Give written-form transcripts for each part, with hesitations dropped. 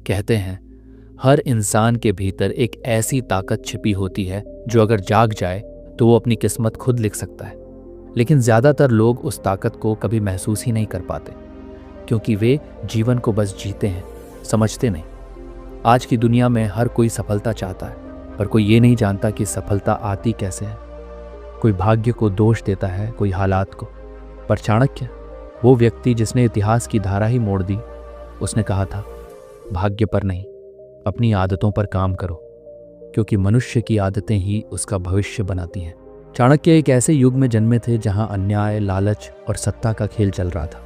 कहते हैं हर इंसान के भीतर एक ऐसी ताकत छिपी होती है जो अगर जाग जाए तो वो अपनी किस्मत खुद लिख सकता है। लेकिन ज़्यादातर लोग उस ताकत को कभी महसूस ही नहीं कर पाते, क्योंकि वे जीवन को बस जीते हैं, समझते नहीं। आज की दुनिया में हर कोई सफलता चाहता है, पर कोई ये नहीं जानता कि सफलता आती कैसे है। कोई भाग्य को दोष देता है, कोई हालात को। पर चाणक्य, वो व्यक्ति जिसने इतिहास की धारा ही मोड़ दी, उसने कहा था, भाग्य पर नहीं, अपनी आदतों पर काम करो, क्योंकि मनुष्य की आदतें ही उसका भविष्य बनाती हैं। चाणक्य एक ऐसे युग में जन्मे थे जहां अन्याय, लालच और सत्ता का खेल चल रहा था,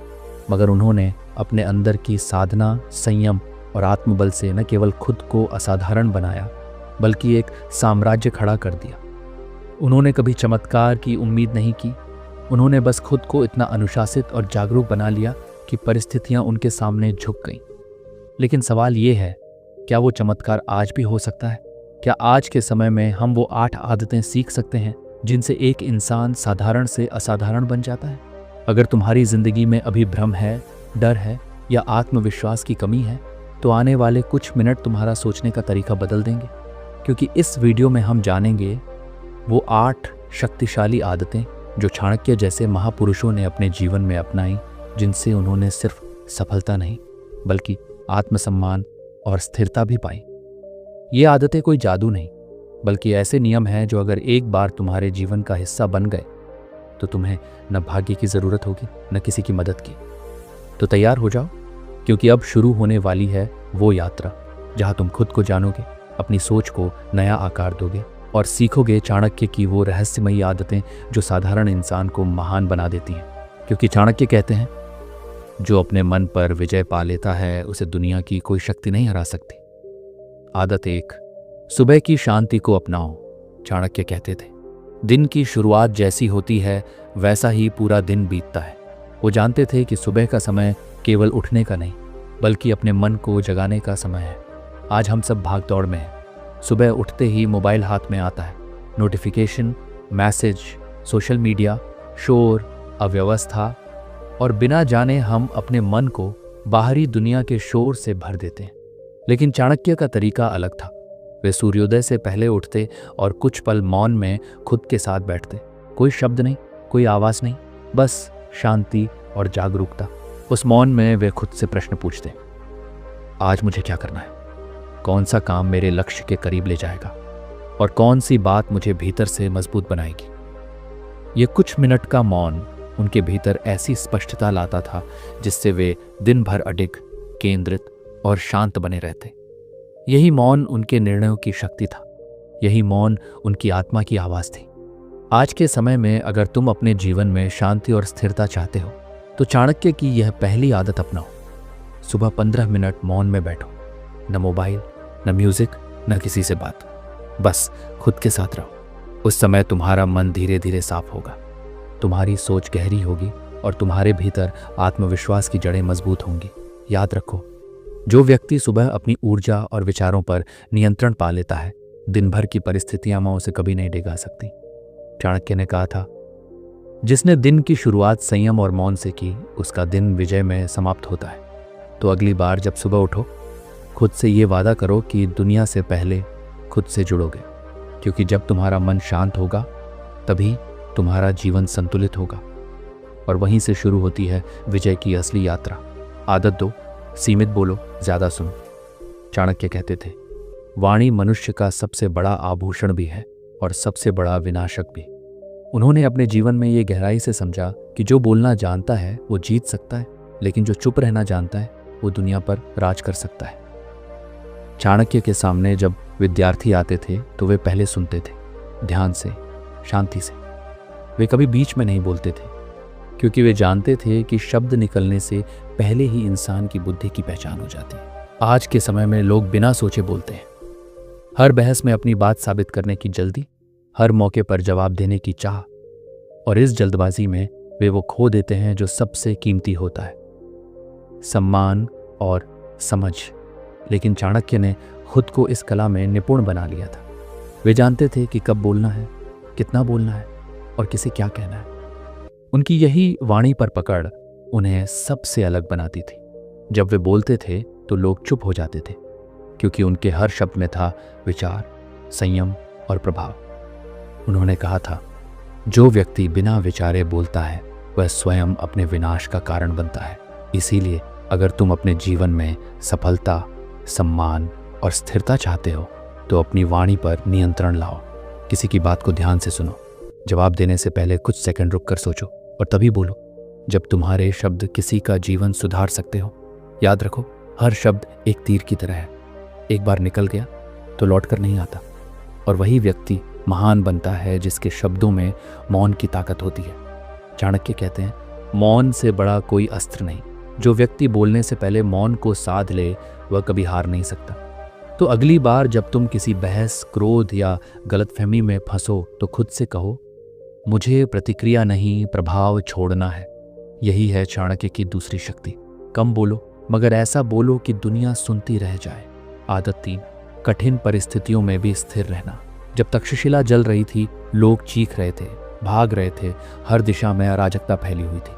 मगर उन्होंने अपने अंदर की साधना, संयम और आत्मबल से न केवल खुद को असाधारण बनाया, बल्कि एक साम्राज्य खड़ा कर दिया। उन्होंने कभी चमत्कार की उम्मीद नहीं की। उन्होंने बस खुद को इतना अनुशासित और जागरूक बना लिया कि परिस्थितियां उनके सामने झुक गईं। लेकिन सवाल ये है, क्या वो चमत्कार आज भी हो सकता है? क्या आज के समय में हम वो 8 आदतें सीख सकते हैं जिनसे एक इंसान साधारण से असाधारण बन जाता है? अगर तुम्हारी जिंदगी में अभी भ्रम है, डर है या आत्मविश्वास की कमी है, तो आने वाले कुछ मिनट तुम्हारा सोचने का तरीका बदल देंगे, क्योंकि इस वीडियो में हम जानेंगे वो 8 शक्तिशाली आदतें जो चाणक्य जैसे महापुरुषों ने अपने जीवन में अपनाई, जिनसे उन्होंने सिर्फ सफलता नहीं बल्कि आत्मसम्मान और स्थिरता भी पाई। ये आदतें कोई जादू नहीं, बल्कि ऐसे नियम हैं जो अगर एक बार तुम्हारे जीवन का हिस्सा बन गए तो तुम्हें न भाग्य की ज़रूरत होगी न किसी की मदद की। तो तैयार हो जाओ, क्योंकि अब शुरू होने वाली है वो यात्रा जहाँ तुम खुद को जानोगे, अपनी सोच को नया आकार दोगे और सीखोगे चाणक्य की वो रहस्यमयी आदतें जो साधारण इंसान को महान बना देती हैं। क्योंकि चाणक्य कहते हैं, जो अपने मन पर विजय पा लेता है उसे दुनिया की कोई शक्ति नहीं हरा सकती। आदत 1, सुबह की शांति को अपनाओ। चाणक्य कहते थे, दिन की शुरुआत जैसी होती है वैसा ही पूरा दिन बीतता है। वो जानते थे कि सुबह का समय केवल उठने का नहीं, बल्कि अपने मन को जगाने का समय है। आज हम सब भाग दौड़ में हैं। सुबह उठते ही मोबाइल हाथ में आता है, नोटिफिकेशन, मैसेज, सोशल मीडिया, शोर, अव्यवस्था, और बिना जाने हम अपने मन को बाहरी दुनिया के शोर से भर देते हैं। लेकिन चाणक्य का तरीका अलग था। वे सूर्योदय से पहले उठते और कुछ पल मौन में खुद के साथ बैठते। कोई शब्द नहीं, कोई आवाज़ नहीं, बस शांति और जागरूकता। उस मौन में वे खुद से प्रश्न पूछते, आज मुझे क्या करना है? कौन सा काम मेरे लक्ष्य के करीब ले जाएगा? और कौन सी बात मुझे भीतर से मजबूत बनाएगी? ये कुछ मिनट का मौन उनके भीतर ऐसी स्पष्टता लाता था जिससे वे दिन भर अडिग, केंद्रित और शांत बने रहते। यही मौन उनके निर्णयों की शक्ति था। यही मौन उनकी आत्मा की आवाज़ थी। आज के समय में अगर तुम अपने जीवन में शांति और स्थिरता चाहते हो तो चाणक्य की यह पहली आदत अपनाओ। सुबह 15 मिनट मौन में बैठो। न मोबाइल, न म्यूजिक, न किसी से बात, बस खुद के साथ रहो। उस समय तुम्हारा मन धीरे धीरे साफ होगा, तुम्हारी सोच गहरी होगी और तुम्हारे भीतर आत्मविश्वास की जड़ें मजबूत होंगी। याद रखो, जो व्यक्ति सुबह अपनी ऊर्जा और विचारों पर नियंत्रण पा लेता है, दिन भर की परिस्थितियां उसे कभी नहीं डिगा सकती। चाणक्य ने कहा था, जिसने दिन की शुरुआत संयम और मौन से की, उसका दिन विजय में समाप्त होता है। तो अगली बार जब सुबह उठो, खुद से ये वादा करो कि दुनिया से पहले खुद से जुड़ोगे, क्योंकि जब तुम्हारा मन शांत होगा तभी तुम्हारा जीवन संतुलित होगा, और वहीं से शुरू होती है विजय की असली यात्रा। आदत 2, सीमित बोलो, ज्यादा सुनो। चाणक्य कहते थे, वाणी मनुष्य का सबसे बड़ा आभूषण भी है और सबसे बड़ा विनाशक भी। उन्होंने अपने जीवन में ये गहराई से समझा कि जो बोलना जानता है वो जीत सकता है, लेकिन जो चुप रहना जानता है वो दुनिया पर राज कर सकता है। चाणक्य के सामने जब विद्यार्थी आते थे तो वे पहले सुनते थे, ध्यान से, शांति से। वे कभी बीच में नहीं बोलते थे, क्योंकि वे जानते थे कि शब्द निकलने से पहले ही इंसान की बुद्धि की पहचान हो जाती है। आज के समय में लोग बिना सोचे बोलते हैं। हर बहस में अपनी बात साबित करने की जल्दी, हर मौके पर जवाब देने की चाह, और इस जल्दबाजी में वे वो खो देते हैं जो सबसे कीमती होता है, सम्मान और समझ। लेकिन चाणक्य ने खुद को इस कला में निपुण बना लिया था। वे जानते थे कि कब बोलना है, कितना बोलना है और किसे क्या कहना है। उनकी यही वाणी पर पकड़ उन्हें सबसे अलग बनाती थी। जब वे बोलते थे तो लोग चुप हो जाते थे, क्योंकि उनके हर शब्द में था विचार, संयम और प्रभाव। उन्होंने कहा था, जो व्यक्ति बिना विचारे बोलता है वह स्वयं अपने विनाश का कारण बनता है। इसीलिए अगर तुम अपने जीवन में सफलता, सम्मान और स्थिरता चाहते हो तो अपनी वाणी पर नियंत्रण लाओ। किसी की बात को ध्यान से सुनो। जवाब देने से पहले कुछ सेकंड रुक कर सोचो और तभी बोलो। जब तुम्हारे शब्द किसी का जीवन सुधार सकते हो, याद रखो, हर शब्द एक तीर की तरह है। एक बार निकल गया तो लौट कर नहीं आता। और वही व्यक्ति महान बनता है जिसके शब्दों में मौन की ताकत होती है। चाणक्य कहते हैं, मौन से बड़ा कोई अस्त्र नहीं। जो व्यक्ति बोलने से पहले मौन को साध ले वह कभी हार नहीं सकता। तो अगली बार जब तुम किसी बहस, क्रोध या गलतफहमी में फंसो तो खुद से कहो, मुझे प्रतिक्रिया नहीं, प्रभाव छोड़ना है। यही है चाणक्य की दूसरी शक्ति। कम बोलो, मगर ऐसा बोलो कि दुनिया सुनती रह जाए। आदत 3, कठिन परिस्थितियों में भी स्थिर रहना। जब तक्षशिला जल रही थी, लोग चीख रहे थे, भाग रहे थे, हर दिशा में अराजकता फैली हुई थी।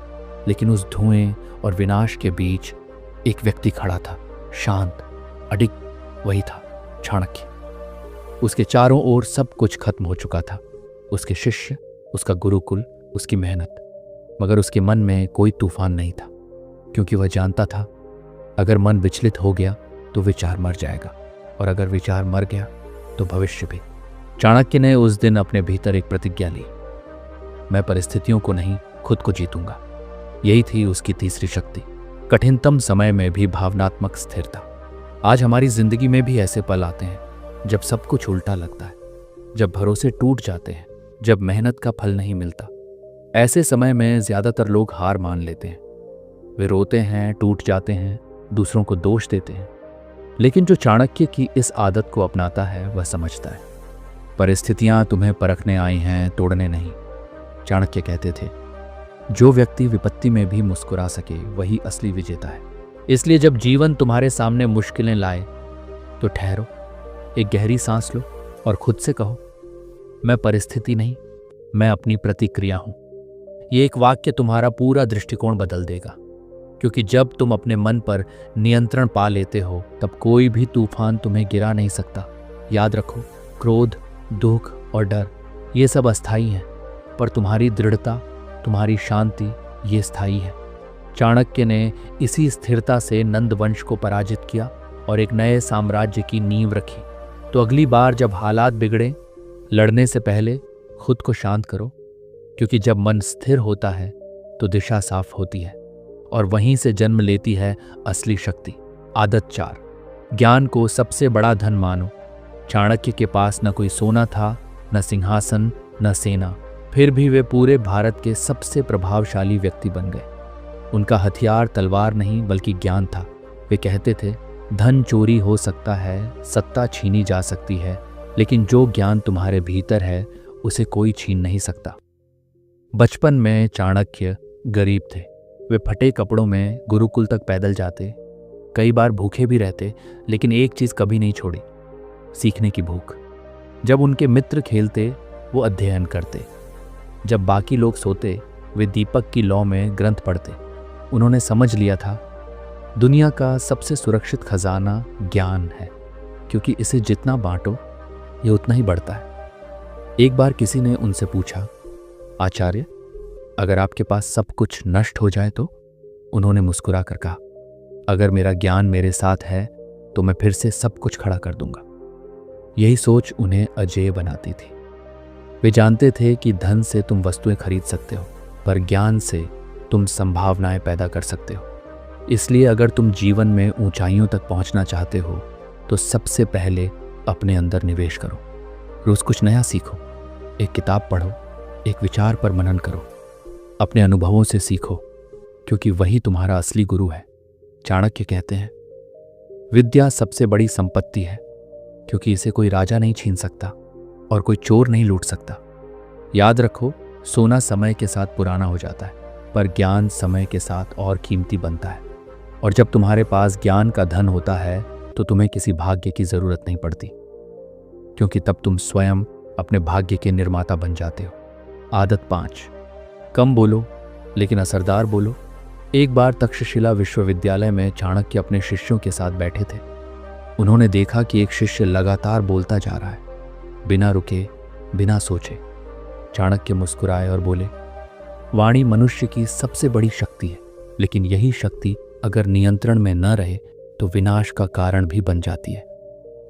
लेकिन उस धुएं और विनाश के बीच एक व्यक्ति खड़ा था, शांत, अडिग। वही था चाणक्य। उसके चारों ओर सब कुछ खत्म हो चुका था, उसके शिष्य, उसका गुरुकुल, उसकी मेहनत। मगर उसके मन में कोई तूफान नहीं था, क्योंकि वह जानता था अगर मन विचलित हो गया तो विचार मर जाएगा, और अगर विचार मर गया तो भविष्य भी। चाणक्य ने उस दिन अपने भीतर एक प्रतिज्ञा ली, मैं परिस्थितियों को नहीं, खुद को जीतूंगा। यही थी उसकी तीसरी शक्ति, कठिनतम समय में भी भावनात्मक स्थिरता। आज हमारी जिंदगी में भी ऐसे पल आते हैं जब सब कुछ उल्टा लगता है, जब भरोसे टूट जाते हैं, जब मेहनत का फल नहीं मिलता। ऐसे समय में ज्यादातर लोग हार मान लेते हैं। वे रोते हैं, टूट जाते हैं, दूसरों को दोष देते हैं। लेकिन जो चाणक्य की इस आदत को अपनाता है वह समझता है, परिस्थितियां तुम्हें परखने आई हैं, तोड़ने नहीं। चाणक्य कहते थे, जो व्यक्ति विपत्ति में भी मुस्कुरा सके वही असली विजेता है। इसलिए जब जीवन तुम्हारे सामने मुश्किलें लाए तो ठहरो, एक गहरी सांस लो और खुद से कहो, मैं परिस्थिति नहीं, मैं अपनी प्रतिक्रिया हूं। ये एक वाक्य तुम्हारा पूरा दृष्टिकोण बदल देगा, क्योंकि जब तुम अपने मन पर नियंत्रण पा लेते हो तब कोई भी तूफान तुम्हें गिरा नहीं सकता। याद रखो, क्रोध, दुख और डर ये सब अस्थायी हैं, पर तुम्हारी दृढ़ता, तुम्हारी शांति ये स्थायी है। चाणक्य ने इसी स्थिरता से नंद वंश को पराजित किया और एक नए साम्राज्य की नींव रखी। तो अगली बार जब हालात बिगड़े, लड़ने से पहले खुद को शांत करो, क्योंकि जब मन स्थिर होता है तो दिशा साफ होती है और वहीं से जन्म लेती है असली शक्ति। आदत 4, ज्ञान को सबसे बड़ा धन मानो। चाणक्य के पास न कोई सोना था, न सिंहासन, न सेना, फिर भी वे पूरे भारत के सबसे प्रभावशाली व्यक्ति बन गए। उनका हथियार तलवार नहीं बल्कि ज्ञान था। वे कहते थे, धन चोरी हो सकता है, सत्ता छीनी जा सकती है, लेकिन जो ज्ञान तुम्हारे भीतर है उसे कोई छीन नहीं सकता। बचपन में चाणक्य गरीब थे। वे फटे कपड़ों में गुरुकुल तक पैदल जाते, कई बार भूखे भी रहते, लेकिन एक चीज कभी नहीं छोड़ी, सीखने की भूख। जब उनके मित्र खेलते वो अध्ययन करते, जब बाकी लोग सोते वे दीपक की लौ में ग्रंथ पढ़ते। उन्होंने समझ लिया था, दुनिया का सबसे सुरक्षित खजाना ज्ञान है, क्योंकि इसे जितना बांटो ये उतना ही बढ़ता है। एक बार किसी ने उनसे पूछा, आचार्य, अगर आपके पास सब कुछ नष्ट हो जाए तो? उन्होंने मुस्कुरा कर कहा, अगर मेरा ज्ञान मेरे साथ है तो मैं फिर से सब कुछ खड़ा कर दूंगा। यही सोच उन्हें अजेय बनाती थी। वे जानते थे कि धन से तुम वस्तुएं खरीद सकते हो, पर ज्ञान से तुम संभावनाएं पैदा कर सकते हो। इसलिए अगर तुम जीवन में ऊंचाइयों तक पहुंचना चाहते हो तो सबसे पहले अपने अंदर निवेश करो। रोज कुछ नया सीखो, एक किताब पढ़ो, एक विचार पर मनन करो, अपने अनुभवों से सीखो, क्योंकि वही तुम्हारा असली गुरु है। चाणक्य कहते हैं, विद्या सबसे बड़ी संपत्ति है, क्योंकि इसे कोई राजा नहीं छीन सकता और कोई चोर नहीं लूट सकता। याद रखो, सोना समय के साथ पुराना हो जाता है, पर ज्ञान समय के साथ और कीमती बनता है। और जब तुम्हारे पास ज्ञान का धन होता है तो तुम्हें किसी भाग्य की जरूरत नहीं पड़ती, क्योंकि तब तुम स्वयं अपने भाग्य के निर्माता बन जाते हो। आदत 5, कम बोलो लेकिन असरदार बोलो। एक बार तक्षशिला विश्वविद्यालय में चाणक्य अपने शिष्यों के साथ बैठे थे। उन्होंने देखा कि एक शिष्य लगातार बोलता जा रहा है, बिना रुके, बिना सोचे। चाणक्य मुस्कुराए और बोले, वाणी मनुष्य की सबसे बड़ी शक्ति है, लेकिन यही शक्ति अगर नियंत्रण में न रहे तो विनाश का कारण भी बन जाती है।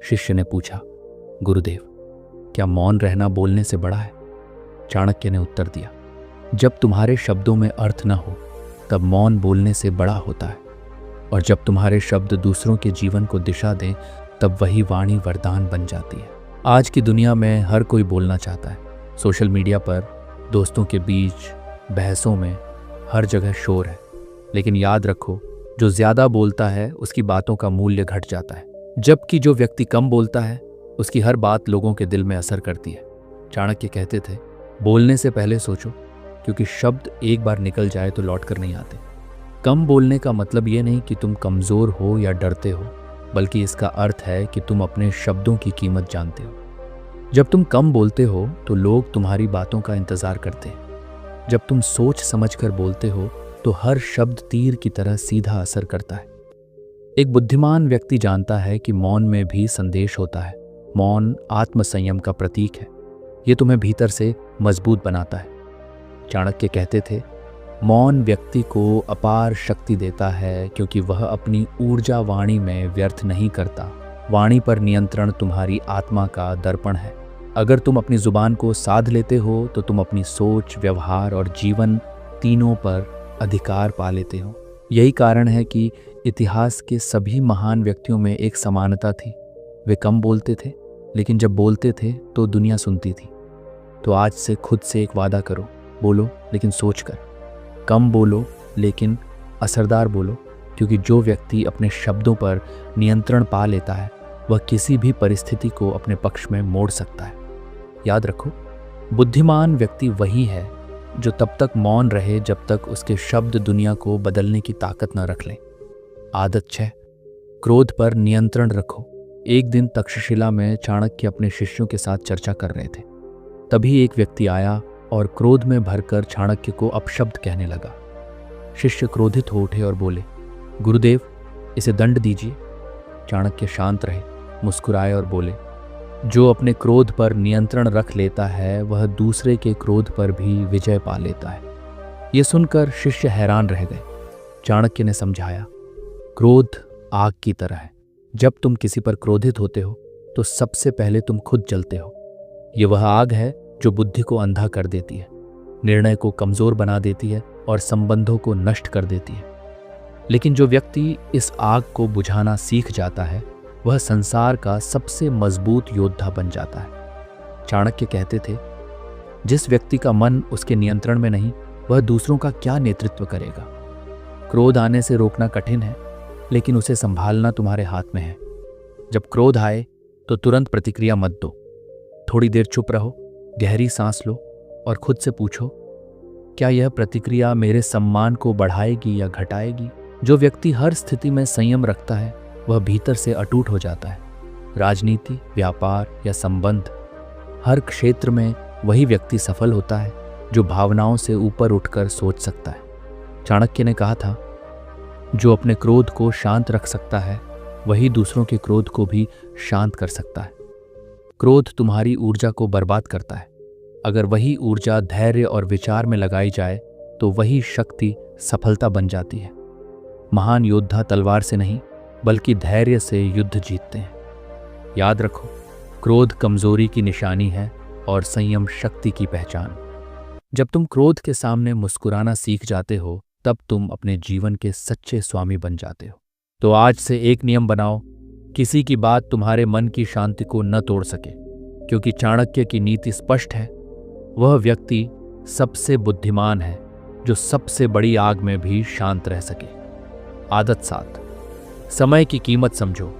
शिष्य ने पूछा, गुरुदेव, क्या मौन रहना बोलने से बड़ा है? चाणक्य ने उत्तर दिया, जब तुम्हारे शब्दों में अर्थ न हो तब मौन बोलने से बड़ा होता है, और जब तुम्हारे शब्द दूसरों के जीवन को दिशा दें तब वही वाणी वरदान बन जाती है। आज की दुनिया में हर कोई बोलना चाहता है। सोशल मीडिया पर, दोस्तों के बीच, बहसों में, हर जगह शोर है। लेकिन याद रखो, जो ज़्यादा बोलता है उसकी बातों का मूल्य घट जाता है, जबकि जो व्यक्ति कम बोलता है उसकी हर बात लोगों के दिल में असर करती है। चाणक्य कहते थे, बोलने से पहले सोचो, क्योंकि शब्द एक बार निकल जाए तो लौट कर नहीं आते। कम बोलने का मतलब ये नहीं कि तुम कमज़ोर हो या डरते हो, बल्कि इसका अर्थ है कि तुम अपने शब्दों की कीमत जानते हो। जब तुम कम बोलते हो तो लोग तुम्हारी बातों का इंतज़ार करते हैं। जब तुम सोच समझकर बोलते हो तो हर शब्द तीर की तरह सीधा असर करता है। एक बुद्धिमान व्यक्ति जानता है कि मौन में भी संदेश होता है। मौन आत्मसंयम का प्रतीक है। ये तुम्हें भीतर से मजबूत बनाता है। चाणक्य कहते थे, मौन व्यक्ति को अपार शक्ति देता है, क्योंकि वह अपनी ऊर्जा वाणी में व्यर्थ नहीं करता। वाणी पर नियंत्रण तुम्हारी आत्मा का दर्पण है। अगर तुम अपनी जुबान को साध लेते हो तो तुम अपनी सोच, व्यवहार और जीवन तीनों पर अधिकार पा लेते हो। यही कारण है कि इतिहास के सभी महान व्यक्तियों में एक समानता थी। वे कम बोलते थे, लेकिन जब बोलते थे तो दुनिया सुनती थी। तो आज से खुद से एक वादा करो, बोलो लेकिन सोचकर। कम बोलो लेकिन असरदार बोलो, क्योंकि जो व्यक्ति अपने शब्दों पर नियंत्रण पा लेता है वह किसी भी परिस्थिति को अपने पक्ष में मोड़ सकता है। याद रखो, बुद्धिमान व्यक्ति वही है जो तब तक मौन रहे जब तक उसके शब्द दुनिया को बदलने की ताकत न रख लें। आदत 6, क्रोध पर नियंत्रण रखो। एक दिन तक्षशिला में चाणक्य अपने शिष्यों के साथ चर्चा कर रहे थे। तभी एक व्यक्ति आया और क्रोध में भरकर चाणक्य को अपशब्द कहने लगा। शिष्य क्रोधित हो उठे और बोले, गुरुदेव, इसे दंड दीजिए। चाणक्य शांत रहे, मुस्कुराए और बोले, जो अपने क्रोध पर नियंत्रण रख लेता है वह दूसरे के क्रोध पर भी विजय पा लेता है। यह सुनकर शिष्य हैरान रह गए। चाणक्य ने समझाया, क्रोध आग की तरह है। जब तुम किसी पर क्रोधित होते हो तो सबसे पहले तुम खुद जलते हो। ये वह आग है जो बुद्धि को अंधा कर देती है, निर्णय को कमजोर बना देती है और संबंधों को नष्ट कर देती है। लेकिन जो व्यक्ति इस आग को बुझाना सीख जाता है वह संसार का सबसे मजबूत योद्धा बन जाता है। चाणक्य कहते थे, जिस व्यक्ति का मन उसके नियंत्रण में नहीं वह दूसरों का क्या नेतृत्व करेगा। क्रोध आने से रोकना कठिन है, लेकिन उसे संभालना तुम्हारे हाथ में है। जब क्रोध आए तो तुरंत प्रतिक्रिया मत दो। थोड़ी देर चुप रहो, गहरी सांस लो और खुद से पूछो, क्या यह प्रतिक्रिया मेरे सम्मान को बढ़ाएगी या घटाएगी। जो व्यक्ति हर स्थिति में संयम रखता है वह भीतर से अटूट हो जाता है। राजनीति, व्यापार या संबंध, हर क्षेत्र में वही व्यक्ति सफल होता है जो भावनाओं से ऊपर उठकर सोच सकता है। चाणक्य ने कहा था, जो अपने क्रोध को शांत रख सकता है वही दूसरों के क्रोध को भी शांत कर सकता है। क्रोध तुम्हारी ऊर्जा को बर्बाद करता है। अगर वही ऊर्जा धैर्य और विचार में लगाई जाए तो वही शक्ति सफलता बन जाती है। महान योद्धा तलवार से नहीं बल्कि धैर्य से युद्ध जीतते हैं। याद रखो, क्रोध कमजोरी की निशानी है और संयम शक्ति की पहचान। जब तुम क्रोध के सामने मुस्कुराना सीख जाते हो तब तुम अपने जीवन के सच्चे स्वामी बन जाते हो। तो आज से एक नियम बनाओ, किसी की बात तुम्हारे मन की शांति को न तोड़ सके, क्योंकि चाणक्य की नीति स्पष्ट है, वह व्यक्ति सबसे बुद्धिमान है जो सबसे बड़ी आग में भी शांत रह सके। आदत 7, समय की कीमत समझो।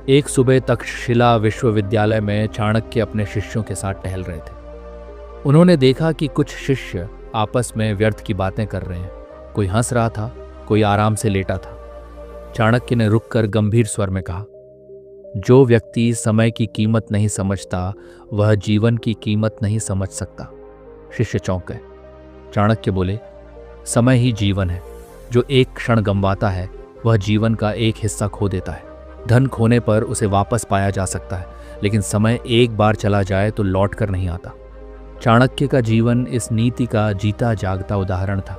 एक सुबह तक्षशिला विश्वविद्यालय में चाणक्य अपने शिष्यों के साथ टहल रहे थे। उन्होंने देखा कि कुछ शिष्य आपस में व्यर्थ की बातें कर रहे हैं। कोई हंस रहा था, कोई आराम से लेटा था। चाणक्य ने रुककर गंभीर स्वर में कहा, जो व्यक्ति समय की कीमत नहीं समझता वह जीवन की कीमत नहीं समझ सकता। शिष्य चौंक गए। चाणक्य बोले, समय ही जीवन है। जो एक क्षण गंवाता है वह जीवन का एक हिस्सा खो देता है। धन खोने पर उसे वापस पाया जा सकता है, लेकिन समय एक बार चला जाए तो लौट कर नहीं आता। चाणक्य का जीवन इस नीति का जीता जागता उदाहरण था।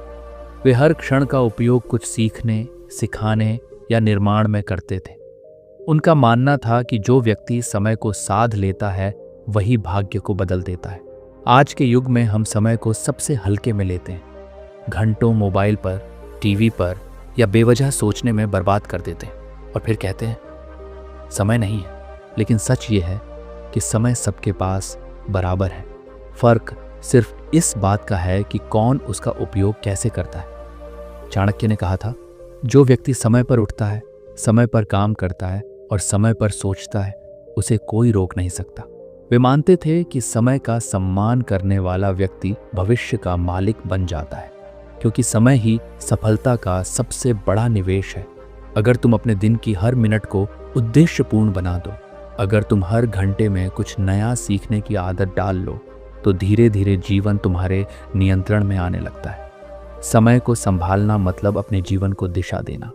वे हर क्षण का उपयोग कुछ सीखने, सिखाने या निर्माण में करते थे। उनका मानना था कि जो व्यक्ति समय को साध लेता है वही भाग्य को बदल देता है। आज के युग में हम समय को सबसे हल्के में लेते हैं, घंटों मोबाइल पर, टीवी पर या बेवजह सोचने में बर्बाद कर देते हैं और फिर कहते हैं समय नहीं है। लेकिन सच ये है कि समय सबके पास बराबर है। फर्क सिर्फ इस बात का है कि कौन उसका उपयोग कैसे करता है। चाणक्य ने कहा था, जो व्यक्ति समय पर उठता है, समय पर काम करता है और समय पर सोचता है, उसे कोई रोक नहीं सकता। वे मानते थे कि समय का सम्मान करने वाला व्यक्ति भविष्य का मालिक बन जाता है, क्योंकि समय ही सफलता का सबसे बड़ा निवेश है। अगर तुम अपने दिन की हर मिनट को उद्देश्यपूर्ण बना दो, अगर तुम हर घंटे में कुछ नया सीखने की आदत डाल लो, तो धीरे धीरे जीवन तुम्हारे नियंत्रण में आने लगता है। समय को संभालना मतलब अपने जीवन को दिशा देना,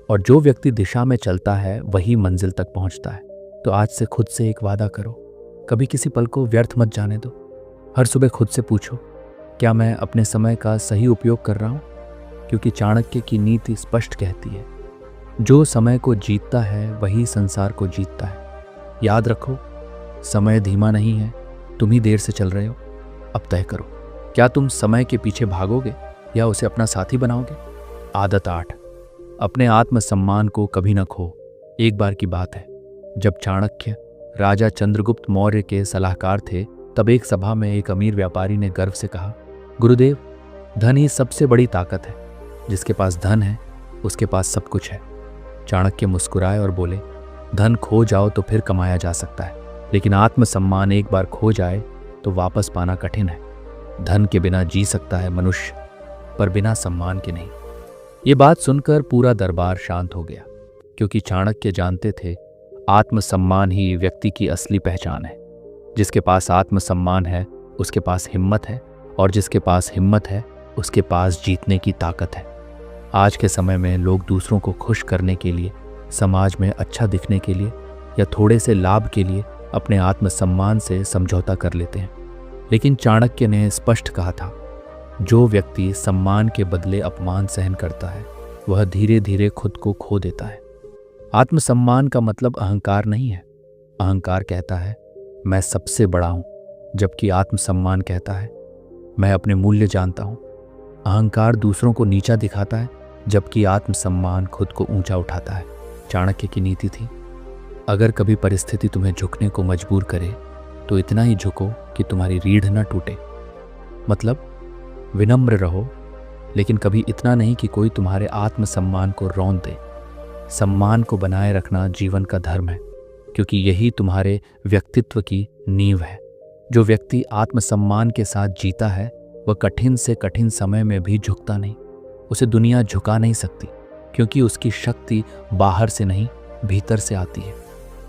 और जो व्यक्ति दिशा में चलता है वही मंजिल तक पहुंचता है। तो आज से खुद से एक वादा करो, कभी किसी पल को व्यर्थ मत जाने दो। हर सुबह खुद से पूछो, क्या मैं अपने समय का सही उपयोग कर रहा हूँ? क्योंकि चाणक्य की नीति स्पष्ट कहती है, जो समय को जीतता है वही संसार को जीतता है। याद रखो, समय धीमा नहीं है, तुम ही देर से चल रहे हो। अब तय करो, क्या तुम समय के पीछे भागोगे या उसे अपना साथी बनाओगे? आदत 8, अपने आत्मसम्मान को कभी न खो। एक बार की बात है, जब चाणक्य राजा चंद्रगुप्त मौर्य के सलाहकार थे, तब एक सभा में एक अमीर व्यापारी ने गर्व से कहा, गुरुदेव, धन ही सबसे बड़ी ताकत है। जिसके पास धन है उसके पास सब कुछ है। चाणक्य मुस्कुराए और बोले, धन खो जाओ तो फिर कमाया जा सकता है, लेकिन आत्मसम्मान एक बार खो जाए तो वापस पाना कठिन है। धन के बिना जी सकता है मनुष्य, पर बिना सम्मान के नहीं। ये बात सुनकर पूरा दरबार शांत हो गया, क्योंकि चाणक्य जानते थे आत्मसम्मान ही व्यक्ति की असली पहचान है। जिसके पास आत्मसम्मान है उसके पास हिम्मत है, और जिसके पास हिम्मत है उसके पास जीतने की ताकत है। आज के समय में लोग दूसरों को खुश करने के लिए, समाज में अच्छा दिखने के लिए या थोड़े से लाभ के लिए अपने आत्मसम्मान से समझौता कर लेते हैं। लेकिन चाणक्य ने स्पष्ट कहा था, जो व्यक्ति सम्मान के बदले अपमान सहन करता है वह धीरे धीरे खुद को खो देता है। आत्मसम्मान का मतलब अहंकार नहीं है। अहंकार कहता है मैं सबसे बड़ा हूं, जबकि आत्मसम्मान कहता है मैं अपने मूल्य जानता हूं। अहंकार दूसरों को नीचा दिखाता है, जबकि आत्मसम्मान खुद को ऊंचा उठाता है। चाणक्य की नीति थी, अगर कभी परिस्थिति तुम्हें झुकने को मजबूर करे तो इतना ही झुको कि तुम्हारी रीढ़ न टूटे। मतलब विनम्र रहो, लेकिन कभी इतना नहीं कि कोई तुम्हारे आत्मसम्मान को रौंद दे। सम्मान को बनाए रखना जीवन का धर्म है, क्योंकि यही तुम्हारे व्यक्तित्व की नींव है। जो व्यक्ति आत्मसम्मान के साथ जीता है वह कठिन से कठिन समय में भी झुकता नहीं। उसे दुनिया झुका नहीं सकती, क्योंकि उसकी शक्ति बाहर से नहीं भीतर से आती है।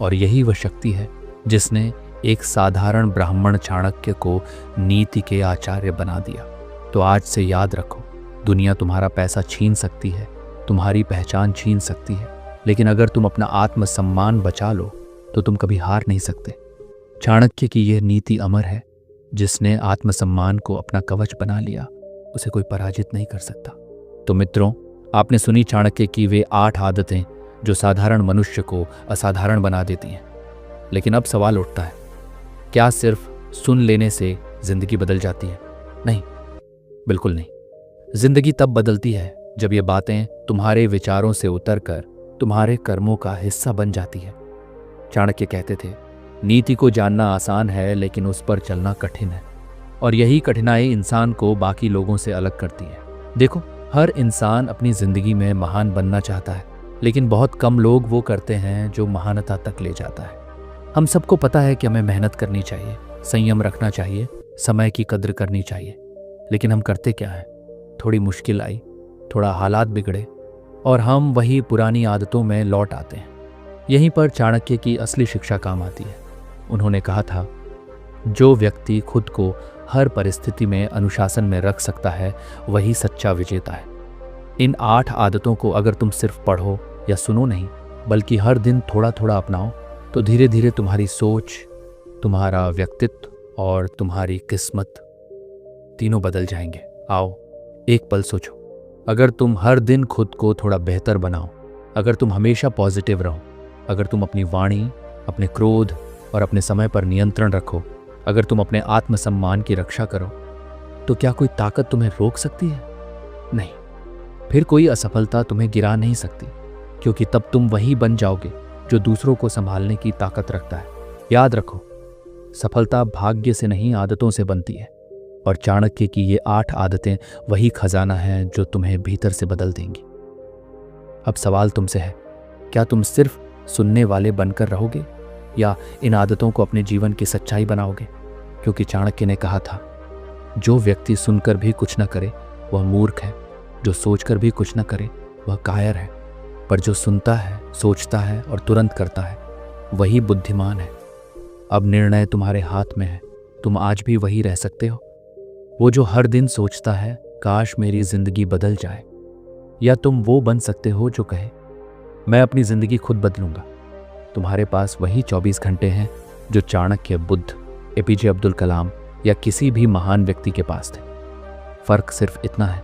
और यही वह शक्ति है जिसने एक साधारण ब्राह्मण चाणक्य को नीति के आचार्य बना दिया। तो आज से याद रखो, दुनिया तुम्हारा पैसा छीन सकती है, तुम्हारी पहचान छीन सकती है, लेकिन अगर तुम अपना आत्मसम्मान बचा लो तो तुम कभी हार नहीं सकते। चाणक्य की यह नीति अमर है, जिसने आत्मसम्मान को अपना कवच बना लिया उसे कोई पराजित नहीं कर सकता। तो मित्रों, आपने सुनी चाणक्य की वे 8 आदतें जो साधारण मनुष्य को असाधारण बना देती हैं। लेकिन अब सवाल उठता है, क्या सिर्फ सुन लेने से जिंदगी बदल जाती है? नहीं, बिल्कुल नहीं। जिंदगी तब बदलती है जब ये बातें तुम्हारे विचारों से उतरकर तुम्हारे कर्मों का हिस्सा बन जाती है। चाणक्य कहते थे, नीति को जानना आसान है लेकिन उस पर चलना कठिन है, और यही कठिनाई इंसान को बाकी लोगों से अलग करती है। देखो, हर इंसान अपनी जिंदगी में महान बनना चाहता है, लेकिन बहुत कम लोग वो करते हैं जो महानता तक ले जाता है। हम सबको पता है कि हमें मेहनत करनी चाहिए, संयम रखना चाहिए, समय की कद्र करनी चाहिए, लेकिन हम करते क्या हैं? थोड़ी मुश्किल आई, थोड़ा हालात बिगड़े और हम वही पुरानी आदतों में लौट आते हैं। यहीं पर चाणक्य की असली शिक्षा काम आती है। उन्होंने कहा था, जो व्यक्ति खुद को हर परिस्थिति में अनुशासन में रख सकता है वही सच्चा विजेता है। इन 8 आदतों को अगर तुम सिर्फ पढ़ो या सुनो नहीं, बल्कि हर दिन थोड़ा थोड़ा अपनाओ तो धीरे धीरे तुम्हारी सोच, तुम्हारा व्यक्तित्व और तुम्हारी किस्मत तीनों बदल जाएंगे। आओ एक पल सोचो, अगर तुम हर दिन खुद को थोड़ा बेहतर बनाओ, अगर तुम हमेशा पॉजिटिव रहो, अगर तुम अपनी वाणी, अपने क्रोध और अपने समय पर नियंत्रण रखो, अगर तुम अपने आत्मसम्मान की रक्षा करो, तो क्या कोई ताकत तुम्हें रोक सकती है? नहीं। फिर कोई असफलता तुम्हें गिरा नहीं सकती, क्योंकि तब तुम वही बन जाओगे जो दूसरों को संभालने की ताकत रखता है। याद रखो, सफलता भाग्य से नहीं आदतों से बनती है, और चाणक्य की ये 8 आदतें वही खजाना है जो तुम्हें भीतर से बदल देंगी। अब सवाल तुमसे है, क्या तुम सिर्फ सुनने वाले बनकर रहोगे या इन आदतों को अपने जीवन की सच्चाई बनाओगे? क्योंकि चाणक्य ने कहा था, जो व्यक्ति सुनकर भी कुछ न करे वह मूर्ख है, जो सोचकर भी कुछ न करे वह कायर है, पर जो सुनता है, सोचता है और तुरंत करता है वही बुद्धिमान है। अब निर्णय तुम्हारे हाथ में है, तुम आज भी वही रह सकते हो, वो जो हर दिन सोचता है काश मेरी जिंदगी बदल जाए, या तुम वो बन सकते हो जो कहे मैं अपनी जिंदगी खुद बदलूंगा। तुम्हारे पास वही 24 घंटे हैं जो चाणक्य, बुद्ध, एपीजे अब्दुल कलाम या किसी भी महान व्यक्ति के पास थे। फर्क सिर्फ इतना है,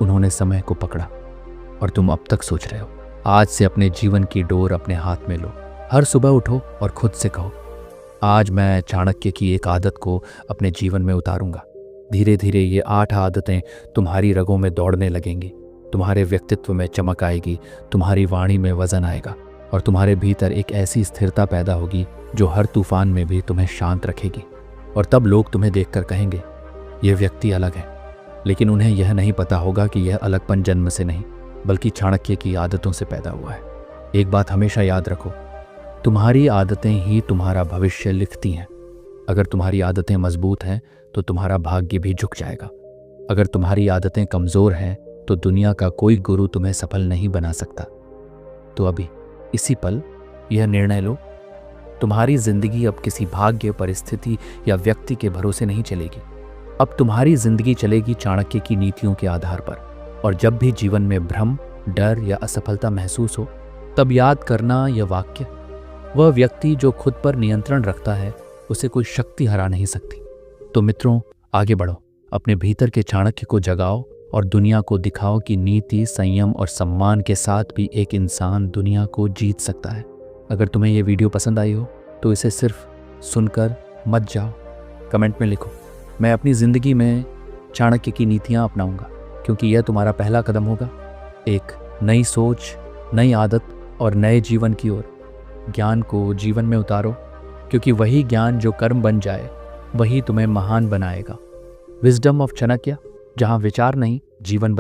उन्होंने समय को पकड़ा और तुम अब तक सोच रहे हो। आज से अपने जीवन की डोर अपने हाथ में लो। हर सुबह उठो और खुद से कहो, आज मैं चाणक्य की एक आदत को अपने जीवन में उतारूंगा। धीरे धीरे ये 8 आदतें तुम्हारी रगों में दौड़ने लगेंगी, तुम्हारे व्यक्तित्व में चमक आएगी, तुम्हारी वाणी में वजन आएगा और तुम्हारे भीतर एक ऐसी स्थिरता पैदा होगी जो हर तूफान में भी तुम्हें शांत रखेगी। और तब लोग तुम्हें देखकर कहेंगे, ये व्यक्ति अलग है, लेकिन उन्हें यह नहीं पता होगा कि यह अलगपन जन्म से नहीं बल्कि चाणक्य की आदतों से पैदा हुआ है। एक बात हमेशा याद रखो, तुम्हारी आदतें ही तुम्हारा भविष्य लिखती हैं। अगर तुम्हारी आदतें मजबूत हैं तो तुम्हारा भाग्य भी झुक जाएगा। अगर तुम्हारी आदतें कमज़ोर हैं तो दुनिया का कोई गुरु तुम्हें सफल नहीं बना सकता। तो अभी इसी पल यह निर्णय लो, तुम्हारी जिंदगी अब किसी भाग्य, परिस्थिति या व्यक्ति के भरोसे नहीं चलेगी। अब तुम्हारी जिंदगी चलेगी चाणक्य की नीतियों के आधार पर। और जब भी जीवन में भ्रम, डर या असफलता महसूस हो, तब याद करना यह वाक्य, वह व्यक्ति जो खुद पर नियंत्रण रखता है उसे कोई शक्ति हरा नहीं सकती। तो मित्रों, आगे बढ़ो, अपने भीतर के चाणक्य को जगाओ और दुनिया को दिखाओ कि नीति, संयम और सम्मान के साथ भी एक इंसान दुनिया को जीत सकता है। अगर तुम्हें ये वीडियो पसंद आई हो तो इसे सिर्फ सुनकर मत जाओ। कमेंट में लिखो, मैं अपनी ज़िंदगी में चाणक्य की नीतियाँ अपनाऊंगा, क्योंकि यह तुम्हारा पहला कदम होगा एक नई सोच, नई आदत और नए जीवन की ओर। ज्ञान को जीवन में उतारो, क्योंकि वही ज्ञान जो कर्म बन जाए वही तुम्हें महान बनाएगा। विजडम ऑफ चाणक्य, जहाँ विचार नहीं जीवन